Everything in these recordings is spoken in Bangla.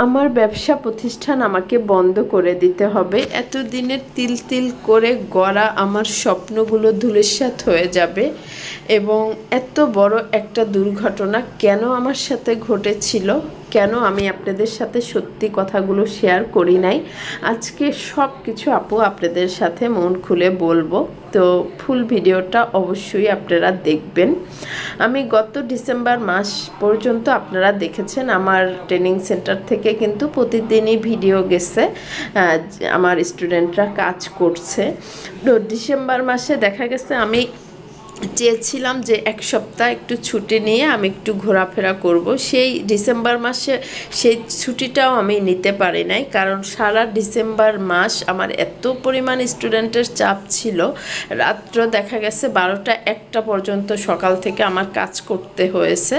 আমার ব্যবসা প্রতিষ্ঠান আমাকে বন্ধ করে দিতে হবে। এতদিনের তিল তিল করে গড়া আমার স্বপ্নগুলো ধূলিসাৎ হয়ে যাবে এবং এত বড় একটা দুর্ঘটনা কেন আমার সাথে ঘটেছিল, কেন আমি আপনাদের সাথে সত্যি কথাগুলো শেয়ার করি নাই। আজকে সব কিছু আপু আপনাদের সাথে মন খুলে বলবো, তো ফুল ভিডিওটা অবশ্যই আপনারা দেখবেন। আমি গত ডিসেম্বর মাস পর্যন্ত আপনারা দেখেছেন আমার ট্রেনিং সেন্টার থেকে কিন্তু প্রতিদিনই ভিডিও গেছে, আমার স্টুডেন্টরা কাজ করছে। তো ডিসেম্বর মাসে দেখা গেছে আমি চেয়েছিলাম যে এক সপ্তাহ একটু ছুটি নিয়ে আমি একটু ঘোরাফেরা করব। সেই ডিসেম্বর মাসে সেই ছুটিটাও আমি নিতে পারি নাই, কারণ সারা ডিসেম্বর মাস আমার এত পরিমাণ স্টুডেন্টের চাপ ছিল। রাত্র দেখা গেছে 12টা 1টা পর্যন্ত সকাল থেকে আমার কাজ করতে হয়েছে।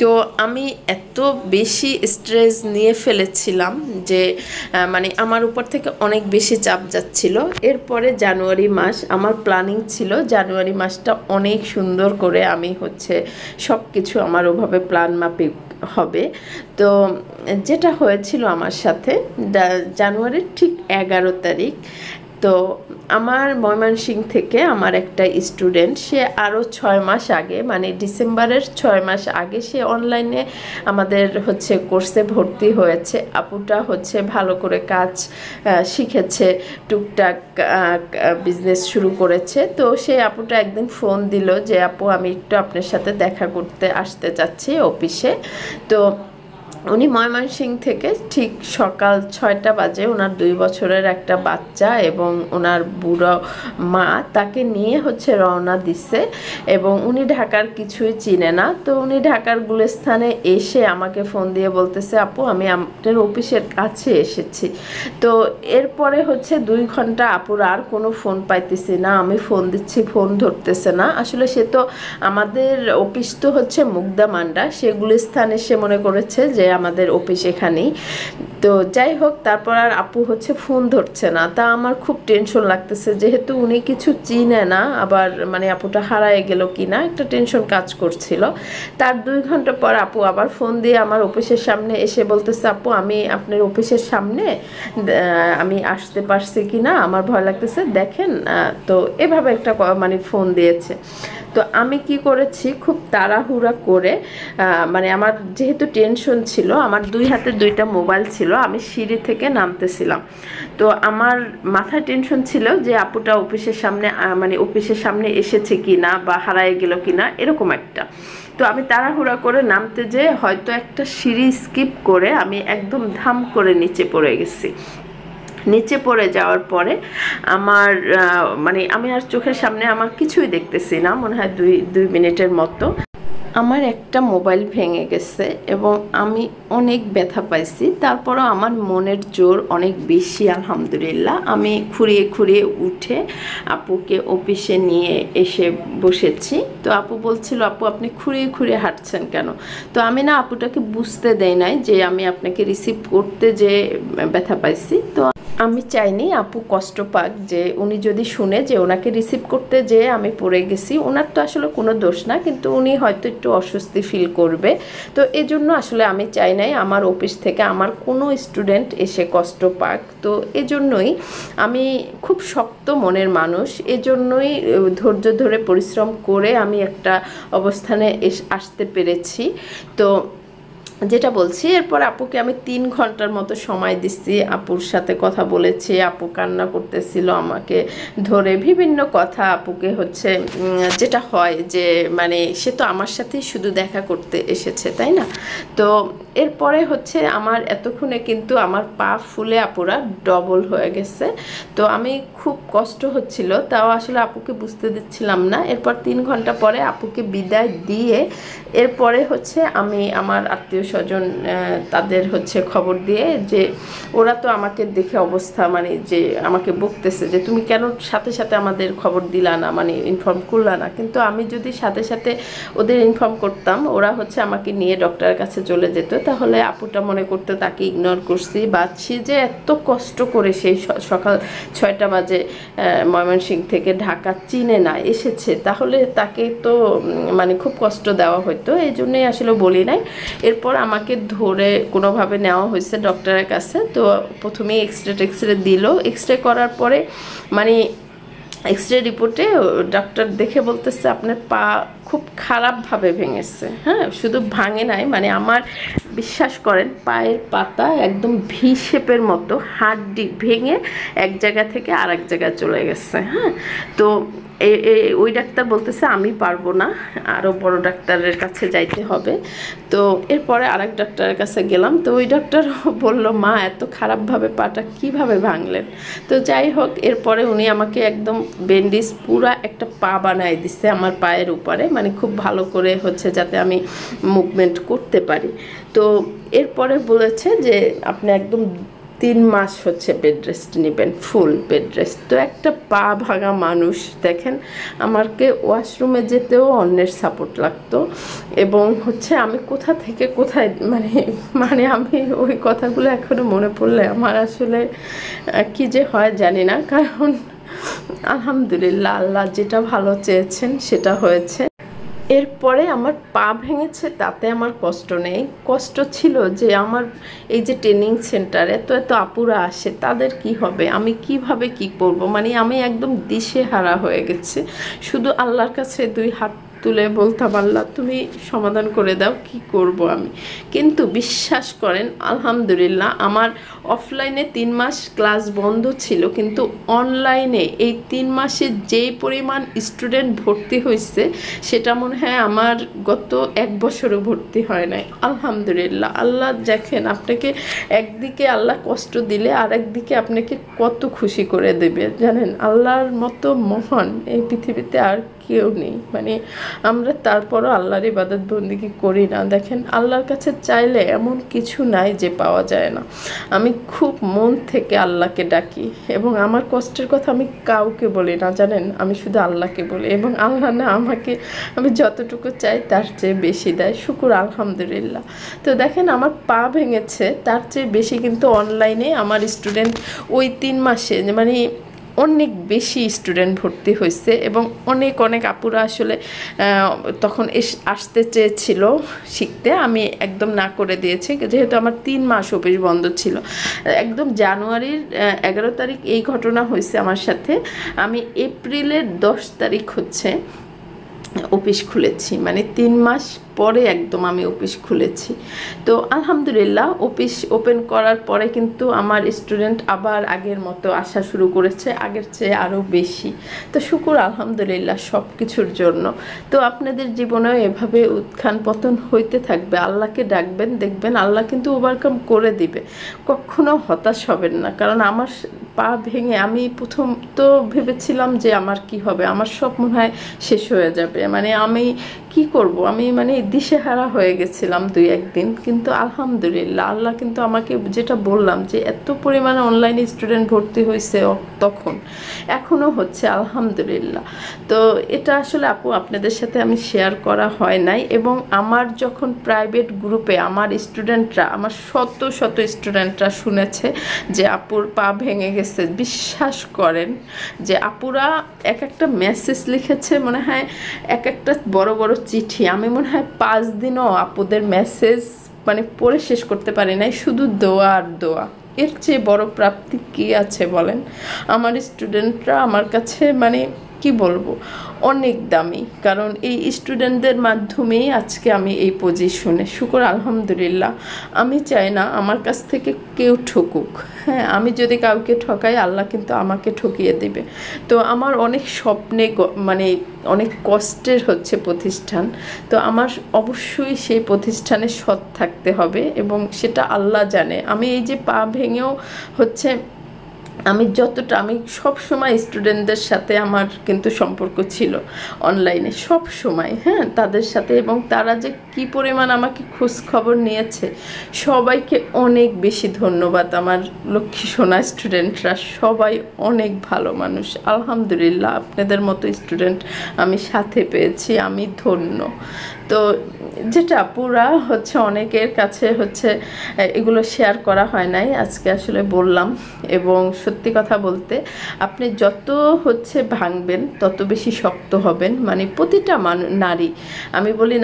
তো আমি এত বেশি স্ট্রেস নিয়ে ফেলেছিলাম যে মানে আমার উপর থেকে অনেক বেশি চাপ যাচ্ছিল। এরপরে জানুয়ারি মাস আমার প্ল্যানিং ছিল, জানুয়ারি মাসটা অনেক সুন্দর করে আমি সব কিছু আমার ওভাবে প্ল্যান মাফিক হবে। তো যেটা হয়েছিল আমার সাথে জানুয়ারির ঠিক 11 তারিখ, তো আমার ময়মনসিংহ থেকে আমার একটা স্টুডেন্ট, সে আরও 6 মাস আগে মানে ডিসেম্বরের 6 মাস আগে সে অনলাইনে আমাদের কোর্সে ভর্তি হয়েছে। আপুটা ভালো করে কাজ শিখেছে, টুকটাক বিজনেস শুরু করেছে। তো সেই আপুটা একদিন ফোন দিল যে আপু আমি একটু আপনার সাথে দেখা করতে আসতে চাচ্ছি অফিসে। তো উনি ময়মনসিংহ থেকে ঠিক সকাল 6টা বাজে ওনার 2 বছরের একটা বাচ্চা এবং ওনার বুড়ো মা তাকে নিয়ে রওনা দিছে এবং উনি ঢাকার কিছুই চিনে না। তো উনি ঢাকার গুলিস্তানে এসে আমাকে ফোন দিয়ে বলতেছে আপু আমি আপনার অফিসের কাছে এসেছি। তো এরপরে 2 ঘন্টা আপুর আর কোনো ফোন পাইতেছি না, আমি ফোন দিচ্ছি ফোন ধরতেছে না। আসলে সে তো আমাদের অফিস তো মুগদা মান্ডা, সে গুলিস্তানে সে মনে করেছে যে আমাদের অফিস এখানেই। তো যাই হোক, তারপর আর আপু ফোন ধরছে না। তা আমার খুব টেনশন লাগতেছে, যেহেতু উনি কিছু চিনে না, আবার মানে আপুটা হারায় গেল কিনা একটা টেনশন কাজ করছিল। তার 2 ঘন্টা পর আপু আবার ফোন দিয়ে আমার অফিসের সামনে এসে বলতেছে আপু আমি আপনার অফিসের সামনে, আমি আসতে পারছি কিনা, আমার ভয় লাগতেছে দেখেন। তো এভাবে একটা মানে ফোন দিয়েছে। তো আমি কি করেছি, খুব তাড়াহুড়া করে মানে আমার যেহেতু টেনশন ছিল, আমার 2 হাতে 2টা মোবাইল ছিল, আমি সিঁড়ি থেকে নামতেছিলাম। তো আমার মাথায় টেনশন ছিল যে আপুটা অফিসের সামনে মানে অফিসের সামনে এসেছে কিনা বা হারায় গেল কিনা, এরকম একটা। তো আমি তাড়াহুড়া করে নামতে যেয়ে হয়তো একটা সিঁড়ি স্কিপ করে আমি একদম ধাম করে নিচে পড়ে গেছি। নিচে পড়ে যাওয়ার পরে আমার মানে আমি আর চোখের সামনে আমার কিছুই দেখতেছি না, মনে হয় 2 মিনিটের মতো। আমার একটা মোবাইল ভেঙে গেছে এবং আমি অনেক ব্যথা পাইছি। তারপরও আমার মনের জোর অনেক বেশি, আলহামদুলিল্লাহ। আমি খুঁড়িয়ে খুঁড়িয়ে উঠে আপুকে অফিসে নিয়ে এসে বসেছি। তো আপু বলছিল আপু আপনি খুঁড়িয়ে খুঁড়িয়ে হাঁটছেন কেন? তো আমি না আপুটাকে বুঝতে দেই নাই যে আমি আপনাকে রিসিভ করতে যে ব্যথা পাইছি। তো আমি চাইনি আপু কষ্ট পাক, যে উনি যদি শুনে যে ওনাকে রিসিভ করতে যেয়ে আমি পড়ে গেছি, ওনার তো আসলে কোনো দোষ না, কিন্তু উনি হয়তো একটু অস্বস্তি ফিল করবে। তো এই জন্য আসলে আমি চাই নাই আমার অফিস থেকে আমার কোনো স্টুডেন্ট এসে কষ্ট পাক। তো এজন্যই আমি খুব শক্ত মনের মানুষ, এজন্যই ধৈর্য ধরে পরিশ্রম করে আমি একটা অবস্থানে আসতে পেরেছি। তো যেটা বলছি, এরপর আপুকে আমি 3 ঘন্টার মতো সময় দিচ্ছি, আপুর সাথে কথা বলেছি। আপু কান্না করতেছিল আমাকে ধরে, বিভিন্ন কথা আপুকে যেটা হয় যে মানে সে তো আমার সাথেই শুধু দেখা করতে এসেছে, তাই না? তো এরপরে আমার এতক্ষণে কিন্তু আমার পা ফুলে আপুরা ডবল হয়ে গেছে। তো আমি খুব কষ্ট হচ্ছিল, তাও আসলে আপুকে বুঝতে দিচ্ছিলাম না। এরপর 3 ঘন্টা পরে আপুকে বিদায় দিয়ে এরপরে আমি আমার আত্মীয় স্বজন তাদের খবর দিয়ে, যে ওরা তো আমাকে দেখে অবস্থা মানে যে আমাকে বকতেছে যে তুমি কেন সাথে সাথে আমাদের খবর দিলা না, মানে ইনফর্ম করলা না। কিন্তু আমি যদি সাথে সাথে ওদের ইনফর্ম করতাম, ওরা আমাকে নিয়ে ডক্টরের কাছে চলে যেত, তাহলে আপুটা মনে করতে তাকে ইগনোর করছি। বা সে যে এত কষ্ট করে সেই সকাল 6টা বাজে ময়মনসিংহ থেকে ঢাকা চিনে না এসেছে, তাহলে তাকে তো মানে খুব কষ্ট দেওয়া হতো। এই জন্যই আসলে বলি নাই। এরপর এরপর আমাকে ধরে কোনোভাবে নেওয়া হয়েছে ডক্টরের কাছে। তো প্রথমেই এক্সরে দিল। এক্সরে করার পরে মানে এক্সরে রিপোর্টে ডক্টর দেখে বলতেছে আপনার পা খুব খারাপভাবে ভেঙেছে। হ্যাঁ, শুধু ভাঙে নাই, মানে আমার বিশ্বাস করেন পায়ের পাতা একদম ভি শেপের মতো হাড্ডি ভেঙে এক জায়গা থেকে আরেক জায়গায় চলে গেছে। হ্যাঁ, তো ওই ডাক্তার বলতেছে আমি পারবো না, আরও বড় ডাক্তারের কাছে যাইতে হবে। তো এরপরে আরেক ডাক্তারের কাছে গেলাম। তো ওই ডাক্তার বলল মা এত খারাপভাবে পাটা কিভাবে ভাঙলেন। তো যাই হোক, এরপরে উনি আমাকে একদম ব্যান্ডেজ পুরা একটা পা বানায় দিচ্ছে আমার পায়ের উপরে, মানে খুব ভালো করে হচ্ছে যাতে আমি মুভমেন্ট করতে পারি। তো এরপরে বলেছে যে আপনি একদম 3 মাস হচ্ছে বেড রেস্ট নেবেন, ফুল বেড রেস্ট। তো একটা পা ভাঙা মানুষ দেখেন, আমাকে ওয়াশরুমে যেতেও অন্যের সাপোর্ট লাগতো, এবং হচ্ছে আমি কোথা থেকে কোথায় মানে মানে আমি ওই কথাগুলো এখনও মনে পড়লে আমার আসলে কি যে হয় জানি না। কারণ আলহামদুলিল্লাহ আল্লাহ যেটা ভালো চেয়েছেন সেটা হয়েছে। এরপরে আমার পা ভেঙেছে, তাতে আমার কষ্ট নেই। কষ্ট ছিল যে আমার এই যে ট্রেনিং সেন্টারে এত এত আপুরা আসে, তাদের কি হবে, আমি কিভাবে কি করব, মানে আমি একদম দিশেহারা হয়ে গেছি। শুধু আল্লাহর কাছে 2 হাত তুলে বলতাম আল্লাহ তুমি সমাধান করে দাও, কি করব আমি। কিন্তু বিশ্বাস করেন আলহামদুলিল্লাহ আমার অফলাইনে 3 মাস ক্লাস বন্ধ ছিল, কিন্তু অনলাইনে এই 3 মাসে যেই পরিমাণ স্টুডেন্ট ভর্তি হয়েছে সেটা মনে হয় আমার গত 1 বছরও ভর্তি হয় নাই। আলহামদুলিল্লাহ আল্লাহ দেখেন আপনাকে একদিকে আল্লাহ কষ্ট দিলে আর একদিকে আপনাকে কত খুশি করে দেবে জানেন। আল্লাহর মতো মহান এই পৃথিবীতে আর কেউ নেই। মানে আমরা তারপরও আল্লাহর ইবাদত বন্দেগী করি না। দেখেন আল্লাহর কাছে চাইলে এমন কিছু নাই যে পাওয়া যায় না। আমি খুব মন থেকে আল্লাহকে ডাকি, এবং আমার কষ্টের কথা আমি কাউকে বলি না জানেন, আমি শুধু আল্লাহকে বলি, এবং আল্লাহ না আমাকে আমি যতটুকু চাই তার চেয়ে বেশি দেয়। শুকুর আলহামদুলিল্লাহ। তো দেখেন আমার পা ভেঙেছে, তার চেয়ে বেশি কিন্তু অনলাইনে আমার স্টুডেন্ট ওই 3 মাসে মানে অনেক বেশি স্টুডেন্ট ভর্তি হয়েছে, এবং অনেক অনেক আপুরা আসলে তখন আসতে চেয়েছিল শিখতে, আমি একদম না করে দিয়েছি যেহেতু আমার 3 মাস অফিস বন্ধ ছিল। একদম জানুয়ারির 11 তারিখ এই ঘটনা হয়েছে আমার সাথে, আমি এপ্রিলের 10 তারিখ হচ্ছে অফিস খুলেছি, মানে 3 মাস পরে একদম আমি অফিস খুলেছি। তো আলহামদুলিল্লাহ অফিস ওপেন করার পরে কিন্তু আমার স্টুডেন্ট আবার আগের মতো আসা শুরু করেছে, আগের চেয়ে আরও বেশি। তো শুকুর আলহামদুলিল্লাহ সব কিছুর জন্য। তো আপনাদের জীবনেও এভাবে উত্থান পতন হইতে থাকবে, আল্লাহকে ডাকবেন, দেখবেন আল্লাহ কিন্তু ওভারকাম করে দিবে। কখনো হতাশ হবেন না, কারণ আমার পা ভেঙে আমি প্রথম তো ভেবেছিলাম যে আমার কি হবে, আমার সব মনে হয় শেষ হয়ে যাবে, মানে আমি কি করব, আমি মানে দিশেহারা হয়ে গেছিলাম 2-1 দিন। কিন্তু আলহামদুলিল্লাহ আল্লাহ কিন্তু আমাকে যেটা বললাম যে এত পরিমাণে অনলাইনে স্টুডেন্ট ভর্তি হয়েছে তখন, এখনও হচ্ছে আলহামদুলিল্লাহ। তো এটা আসলে আপু আপনাদের সাথে আমি শেয়ার করা হয় নাই, এবং আমার যখন প্রাইভেট গ্রুপে আমার স্টুডেন্টরা, আমার শত শত স্টুডেন্টরা শুনেছে যে আপুর পা ভেঙে গেছে, বিশ্বাস করেন যে আপুরা এক একটা মেসেজ লিখেছে, মনে হয় এক একটা বড় বড় চিঠি। আমি মনে হয় 5 দিনও আপুদের মেসেজ মানে পড়ে শেষ করতে পারি নাই, শুধু দোয়া আর দোয়া। এর চেয়ে বড় প্রাপ্তি কী আছে বলেন। আমার স্টুডেন্টরা আমার কাছে মানে কি বলবো অনেক দামি, কারণ এই স্টুডেন্টদের মাধ্যমেই আজকে আমি এই পজিশনে। শুকর আলহামদুলিল্লাহ। আমি চাই না আমার কাছ থেকে কেউ ঠকুক। হ্যাঁ, আমি যদি কাউকে ঠকাই আল্লাহ কিন্তু আমাকে ঠকিয়ে দেবে। তো আমার অনেক স্বপ্নে মানে অনেক কষ্টের হচ্ছে প্রতিষ্ঠান, তো আমার অবশ্যই সেই প্রতিষ্ঠানে সৎ থাকতে হবে, এবং সেটা আল্লাহ জানে। আমি এই যে পা ভেঙেও হচ্ছে আমি যতটা, আমি সব সময় স্টুডেন্টদের সাথে আমার কিন্তু সম্পর্ক ছিল অনলাইনে সব সময়, হ্যাঁ, তাদের সাথে, এবং তারা যে কি পরিমাণ আমাকে খোঁজ খবর নিয়েছে, সবাইকে অনেক বেশি ধন্যবাদ। আমার লক্ষ্মী সোনা স্টুডেন্টরা সবাই অনেক ভালো মানুষ আলহামদুলিল্লাহ। আপনাদের মতো স্টুডেন্ট আমি সাথে পেয়েছি, আমি ধন্য। তো যেটা পুরা হচ্ছে অনেকের কাছে হচ্ছে এগুলো শেয়ার করা হয় নাই, আজকে আসলে বললাম। এবং সত্যি কথা বলতে আপনি যত হচ্ছে ভাঙবেন তত বেশি শক্ত হবেন। মানে প্রতিটা নারী, আমি বলি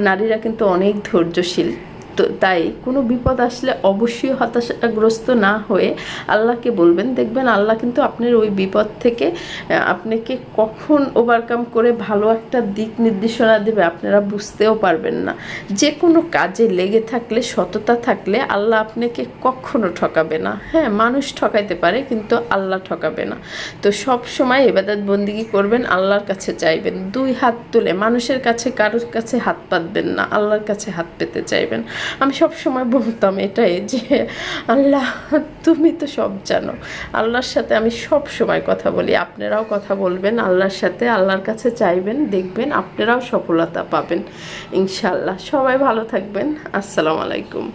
নারীরা কিন্তু অনেক ধৈর্যশীল, তো তাই কোনো বিপদ আসলে অবশ্যই হতাশাগ্রস্ত না হয়ে আল্লাহকে বলবেন, দেখবেন আল্লাহ কিন্তু আপনার ওই বিপদ থেকে আপনাকে কখন ওভারকাম করে ভালো একটা দিক নির্দেশনা দেবে আপনারা বুঝতেও পারবেন না। যে কোনো কাজে লেগে থাকলে, সততা থাকলে আল্লাহ আপনাকে কখনো ঠকাবে না। হ্যাঁ, মানুষ ঠকাইতে পারে কিন্তু আল্লাহ ঠকাবে না। তো সব সময় ইবাদত বন্দিগি করবেন, আল্লাহর কাছে চাইবেন, দুই হাত তুলে। মানুষের কাছে, কারোর কাছে হাত পাতবেন না, আল্লাহর কাছে হাত পেতে চাইবেন। আমি সব সময় বলতাম এটাই যে আল্লাহ তুমি তো সব জানো। আল্লাহর সাথে আমি সব সময় কথা বলি, আপনারাও কথা বলবেন আল্লাহর সাথে, আল্লাহর কাছে চাইবেন, দেখবেন আপনারাও সফলতা পাবেন ইনশাআল্লাহ। সবাই ভালো থাকবেন। আসসালামু আলাইকুম।